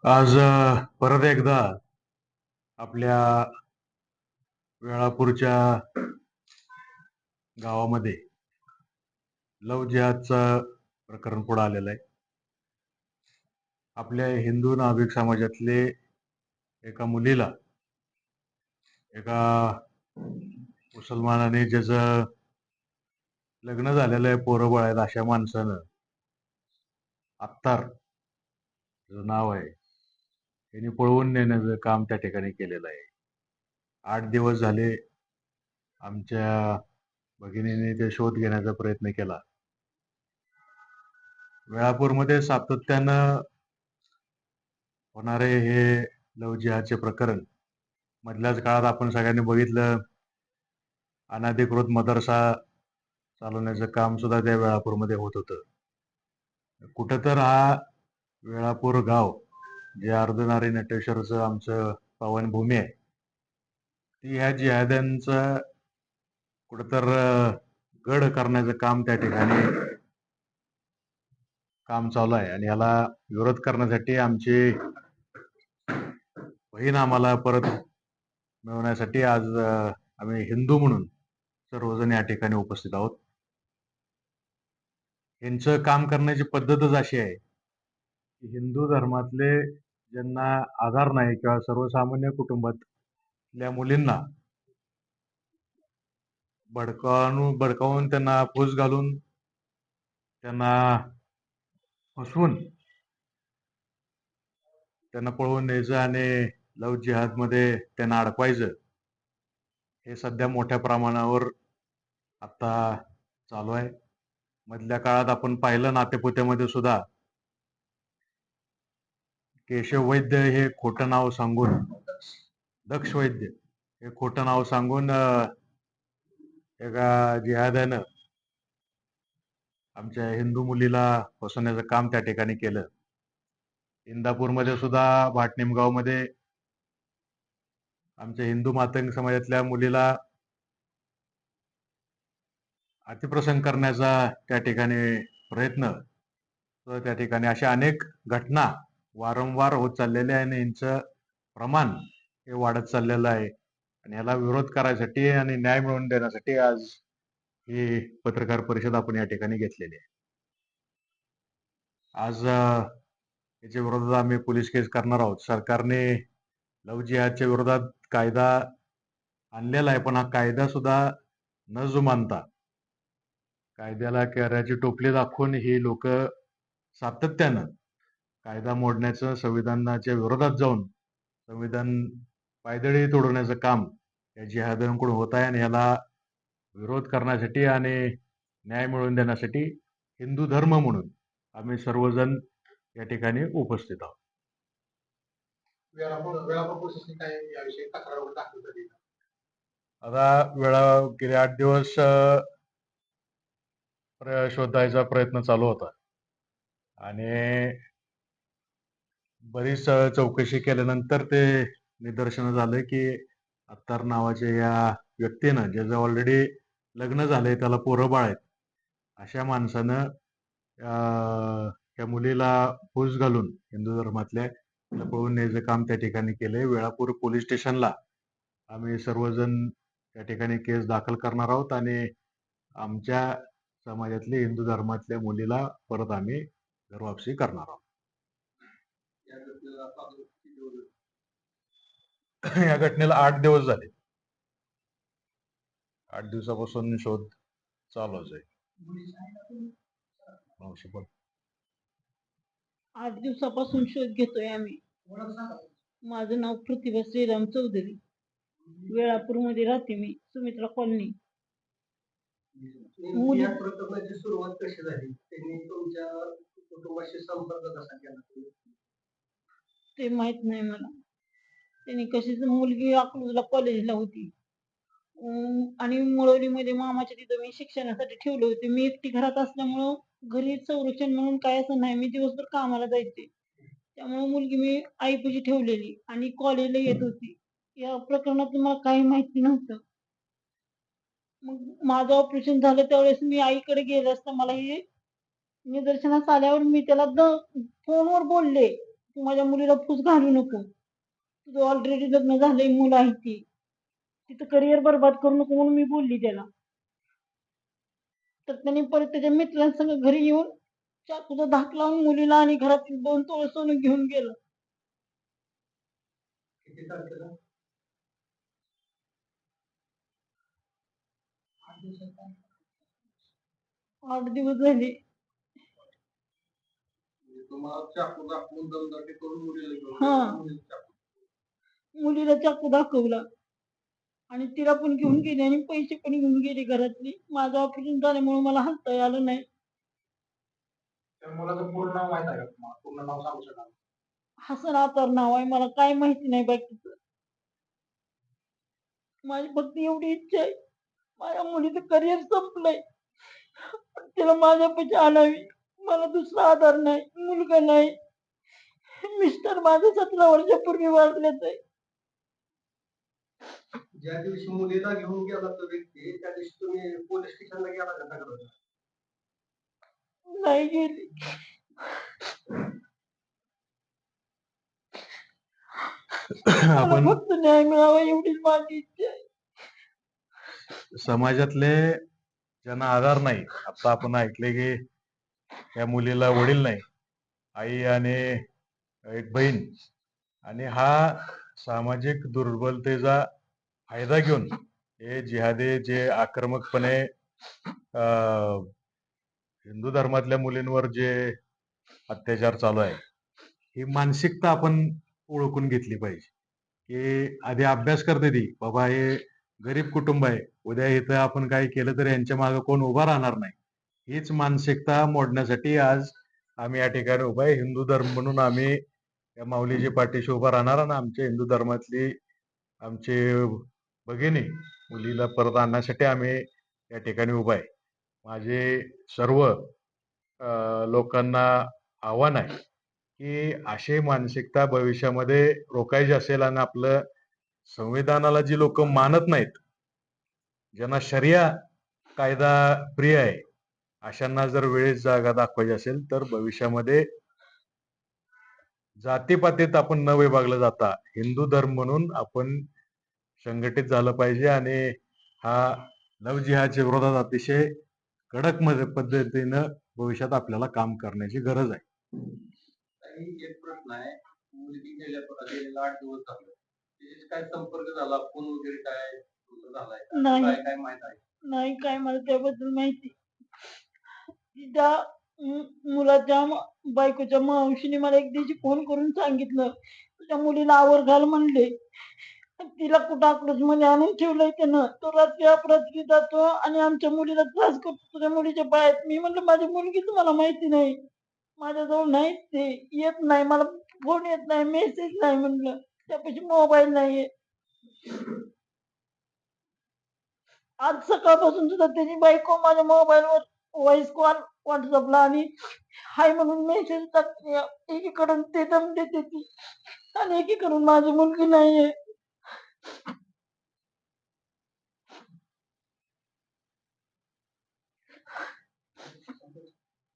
आज परत एकदा आपल्या वेळापूरच्या गावामध्ये लव्ह जिहादचं प्रकरण पुढे आलेलं आहे. आपल्या हिंदू नाभिक समाजातले एका मुलीला एका मुसलमानाने ज्याचं लग्न झालेलं आहे, पोरं बाळ आहेत, अशा माणसानं अत्तार त्याचं नाव आहे, यांनी पळवून नेण्याचं काम त्या ठिकाणी केलेलं आहे. 8 दिवस झाले आमच्या भगिनीने ते शोध घेण्याचा प्रयत्न केला. वेळापूरमध्ये सातत्यानं होणारे हे लव्ह जिहादचे प्रकरण मधल्याच काळात आपण सगळ्यांनी बघितलं. अनधिकृत मदरसा चालवण्याचं काम सुद्धा त्या वेळापूरमध्ये होत होतं. कुठं तर हा वेळापूर गाव जे अर्धनारी नटेश्वरचं आमचं पावनभूमी आहे, ती ह्या जिहाद्यांचं कुठं तर गड करण्याचं काम त्या ठिकाणी काम चालू आहे. आणि याला विरोध करण्यासाठी आमची बहीण आम्हाला परत मिळवण्यासाठी आज आम्ही हिंदू म्हणून सर्वजण या ठिकाणी उपस्थित आहोत. यांचं काम करण्याची पद्धतच अशी आहे की हिंदू धर्मातले ज्यांना आधार नाही किंवा सर्वसामान्य कुटुंबातल्या मुलींना भडकावून त्यांना फूस घालून त्यांना फसवून त्यांना पळवून न्यायचं आणि लव्ह जिहाद मध्ये त्यांना अडकवायचं, हे सध्या मोठ्या प्रमाणावर आता चालू आहे. मधल्या काळात आपण पाहिलं नातेपुतेमध्ये सुद्धा केशव वैद्य हे खोटं नाव सांगून, दक्ष वैद्य हे खोटं नाव सांगून एका जिहाद्यानं आमच्या हिंदू मुलीला फसवण्याचं काम त्या ठिकाणी केलं. इंदापूरमध्ये सुद्धा भाटनिमगाव मध्ये आमच्या हिंदू मातंग समाजातल्या मुलीला अतिप्रसंग करण्याचा त्या ठिकाणी प्रयत्न, तर त्या ठिकाणी अशा अनेक घटना वारंवार होत चाललेल्या आहे आणि यांचं प्रमाण हे वाढत चाललेलं आहे. आणि याला विरोध करायसाठी आणि न्याय मिळवून देण्यासाठी आज ही पत्रकार परिषद आपण या ठिकाणी घेतलेली आहे. आज याच्या विरोधात आम्ही पोलीस केस करणार आहोत. सरकारने लव्ह जिहादच्या विरोधात कायदा आणलेला आहे, पण हा कायदा सुद्धा न जुमानता कायद्याला केऱ्याची टोपली दाखवून ही लोक सातत्यानं कायदा मोडण्याचं, संविधानाच्या विरोधात जाऊन संविधान पायदळी तोडवण्याचं काम या जिहाद्यांकडून होत आहे. आणि ह्याला विरोध करण्यासाठी आणि न्याय मिळवून देण्यासाठी हिंदू धर्म म्हणून आम्ही सर्वजण या ठिकाणी उपस्थित आहोत. आता गेले 8 दिवस शोधायचा प्रयत्न चालू होता आणि बरीच चौकशी केल्यानंतर ते निदर्शन झालं की अत्तार नावाच्या या व्यक्तीनं, ज्याचं ऑलरेडी लग्न झालंय, त्याला पोरं बाळ आहेत, अशा माणसानं त्या मुलीला फूस घालून हिंदू धर्मातल्या पळवून न्यायचं काम त्या ठिकाणी केलंय. वेळापूर पोलीस स्टेशनला आम्ही सर्वजण त्या ठिकाणी केस दाखल करणार आहोत आणि आमच्या समाजातल्या हिंदू धर्मातल्या मुलीला परत आम्ही घरवापसी करणार आहोत. या घटनेला 8 दिवस झाले. 8 दिवसापासून शोध चालूच आहे. 8 दिवसापासून शोध घेतोय आम्ही. माझं नाव प्रतिभा श्रीराम चौधरी. वेळापूर मध्ये राहते मी, सुमित्रा कॉलनी. प्रकरणाची सुरुवात कशी झाली, त्यांनी तुमच्या कुटुंबाशी संपर्क कसा केला ते माहित नाही मला. त्यांनी कशीच मुलगी अकलूजला कॉलेजला होती आणि मुळवलीमध्ये मामाच्या तिथं मी शिक्षणासाठी ठेवले होते. मी एकटी घरात असल्यामुळं घरी संरक्षण म्हणून काय असं नाही, मी दिवसभर कामाला जायचे, त्यामुळे मुलगी मी आईपाशी ठेवलेली आणि कॉलेजला येत होती. या प्रकरणात मला काही माहिती नव्हतं. मग माझं ऑपरेशन झालं त्यावेळेस मी आईकडे गेले असता मला हे निदर्शनास आल्यावर मी त्याला फोनवर बोलले तू माझ्या मुलीला फूस घालू नको. तुझं ऑलरेडी लग्न झालंय, मुलं आहे ती. तिचं करिअर बरबाद करू नको म्हणून मी बोलली त्याला. तर त्याने परत त्याच्या मित्रांसंग घरी येऊन चाकूचा धाक लावून मुलीला आणि घरातील 2 तोळे सोनं घेऊन गेलं. किती तारखेला? 8 दिवस झाले. म्हणजे तुम्हाला चाकू दाखवून दमदाटी करून मुलीला घेऊन हा. गेला. मुलीला चाकू. मुलीला चाकू दाखवला आणि तिला पण घेऊन गेले आणि पैसे पण घेऊन गेले घरातली. माझं ऑपरेशन झाल्यामुळे मला हलता आलं नाही. त्या मुलाचं पूर्ण नाव माहित आहे का तुम्हाला? पूर्ण नाव सांगू शकाल? हसन आतार नाव आहे. मला काय माहिती नाही बाकीचं. माझी फक्त एवढी इच्छा आहे, माझ्या मुलीचं करिअर संपलंय, पण तिला माझ्यापाशी आणावी. मला दुसरा आधार नाही, मुलगा नाही. मिस्टर माझं 17 वर्षापूर्वी वारलेत आहे. ज्या दिवशी मुलीला घेऊन गेला तो व्यक्ती, त्या दिवशी तुम्ही पोलीस स्टेशनला गेला का तक्रार? नाही गेली. मला आपण फक्त न्याय मिळावा एवढीच माझी इच्छा आहे. समाजातले ज्यांना आधार नाही, आता आपण ऐकले की या मुलीला वडील नाही, आई आणि एक बहीण, आणि हा सामाजिक दुर्बलतेचा फायदा घेऊन हे जिहादी जे आक्रमकपणे हिंदू धर्मातल्या मुलींवर जे अत्याचार चालू आहे, ही मानसिकता आपण ओळखून घेतली पाहिजे. की आधी अभ्यास करते ती, बाबा हे गरीब कुटुंब आहे, उद्या इथं आपण काही केलं तर यांच्या मागे कोण उभा राहणार नाही. हीच मानसिकता मोडण्यासाठी आज आम्ही या ठिकाणी उभा आहे. हिंदू धर्म म्हणून आम्ही या माऊलीच्या पाठीशी उभा राहणार आणि आमच्या हिंदू धर्मातली आमचे भगिनी मुलीला परत आणण्यासाठी आम्ही या ठिकाणी उभा आहे. माझे सर्व लोकांना आव्हान आहे की अशी मानसिकता भविष्यामध्ये रोखायची असेल आणि आपलं संविधानाला जी लोक मानत नाहीत, ज्यांना शरिया कायदा प्रिय आहे, अशांना जर वेळेस जागा दाखवायची असेल तर भविष्यामध्ये जातीपातीत आपण न विभागलं जाता हिंदू धर्म म्हणून आपण संघटित झालं पाहिजे आणि हा लव जिहादच्या विरोधात अतिशय कडक पद्धतीनं भविष्यात आपल्याला काम करण्याची गरज आहे. काही एक प्रश्न आहे. मुलगी गेलेला 8 दिवस झाले. तिच्याशी काय संपर्क झाला? फोन वगैरे काय तुमचा झालाय का? नाही. काय काय माहित आहे? नाही, काय मला त्याबद्दल माहिती. त्या मुलाच्या बायकोच्या मावशीने मला एक दिवशी फोन करून सांगितलं, तुझ्या मुलीला आवर घाल म्हणले. तिला कुठं अकलूजमध्ये आणून ठेवलंय त्यानं. तो रात्री अपरात्री जातो आणि आमच्या मुलीला त्रास करतो तुझ्या मुलीच्या पायात. मी म्हणलं माझी मुलगीच मला माहिती नाही, माझ्याजवळ नाही, ते येत नाही, मला फोन येत नाही, मेसेज नाही, म्हणलं त्यापाशी मोबाईल नाहीये. आज सकाळपासून सुद्धा त्याची बायको माझ्या मोबाईलवर व्हॉइस कॉल व्हॉट्सअपला आणि हाय म्हणून मेसेज टाकते. एकीकडून ते दम देते ती आणि एकीकडून माझी मुलगी नाहीये.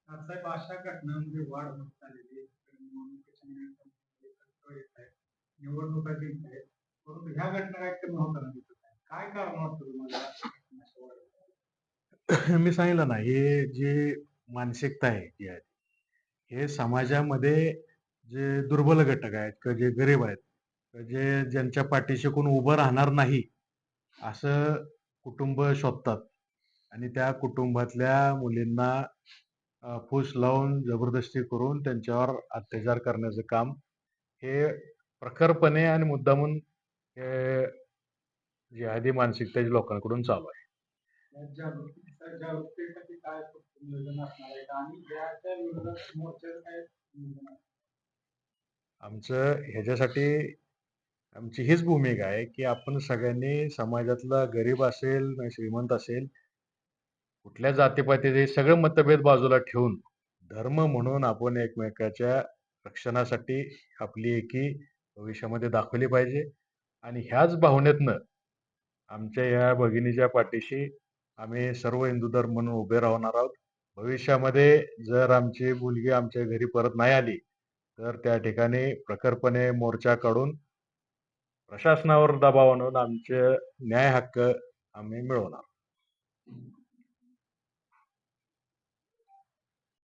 साहेब, अशा घटनांमध्ये वाढ होत चाललेली आहे. निवडणुका येत आहेत, परंतु ह्या घटना काय कमी होताना दिसत आहे. काय कारण वाटतं तुम्हाला अशा वाढीचं? मी सांगितलं ना, हे जे मानसिकता आहे जी आहे, हे समाजामध्ये जे दुर्बल घटक आहेत किंवा जे गरीब आहेत, जे ज्यांच्या पाठीशी कोण उभं राहणार नाही असं कुटुंब शोधतात आणि त्या कुटुंबातल्या मुलींना फूस लावून जबरदस्ती करून त्यांच्यावर अत्याचार करण्याचं काम हे प्रखरपणे आणि मुद्दामून हे जिहादी मानसिकतेच्या लोकांकडून चालू आहे. जागृतीसाठी काय नियोजन असणार आहे का? आणि याच्या विरोधात मोर्चाचं काय नियोजन आहे? आमचं ह्याच्यासाठी आमची हीच भूमिका आहे की आपण सगळ्यांनी समाजातला गरीब असेल श्रीमंत असेल, कुठल्या जातीपातीचे सगळे मतभेद बाजूला ठेवून धर्म म्हणून आपण एकमेकाच्या रक्षणासाठी आपली एकी भविष्यामध्ये दाखवली पाहिजे. आणि ह्याच भावनेतनं आमच्या या भगिनीच्या पाठीशी आम्ही सर्व हिंदू धर्म म्हणून उभे राहणार आहोत. भविष्यामध्ये जर आमची मुलगी आमच्या घरी परत नाही आली तर त्या ठिकाणी प्रखरपणे मोर्चा काढून प्रशासनावर दबाव आणून आमचे न्याय हक्क आम्ही मिळवणार.